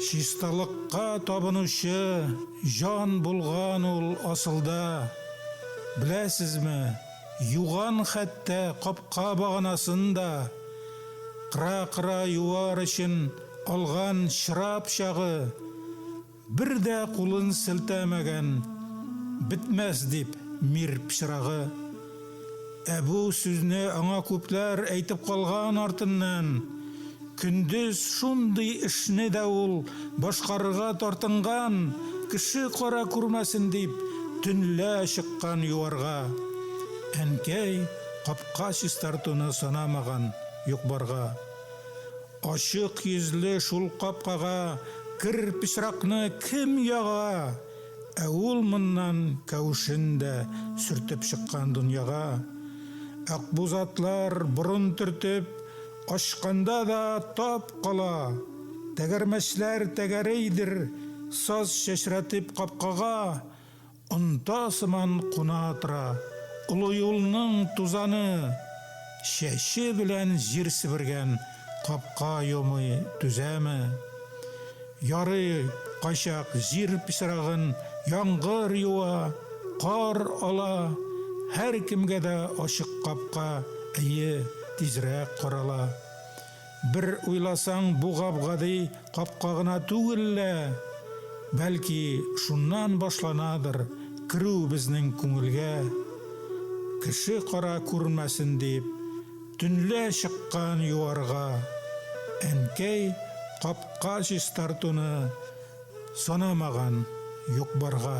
Чисталыкка табынучы жан булган ул асылда. Беләсезме, юган хәтта капка баганасында. Кыра-кыра юар өчен алган шырап чагы. Бер дә кулын селтәмәгән, битмәс дип мир пычрагы. Бу сүзне аңа күпләр әйтеп калган артыннан. Көндез шундый эшне дә ул башкарырга тартынган, кеше кара күрмәсен дип төнлә чыккан юарга. Әнкәй капка чистартуны санамаган юк-барга. Ачык йөзле шул капкага кер пычракны кем яга? Ул моннан кәүшендә сүртеп чыккан дөньяга. Акбузатлар бурын төртеп ашканда да тап кала. Тәгәрмәчләр тәгәрәйдер, саз чәчрәтеп капкага. Онта сыман куна тора, улы юлның тузаны. Чәче белән җир себергән капка йомый түзәме? Ярый качак җир пычрагын яңгыр юа, кар ала. Һәр кемгә дә ачык капка, тизрәк карала. Бер уйласаң бу гап-гади капка гына түгеллә. Бәлки шуннан башланадыр кирү безнең күңелгә. Кеше кара күрмәсен дип төнлә чыккан юарга. Әнкәй капка чистартуны санамаган юк-барга.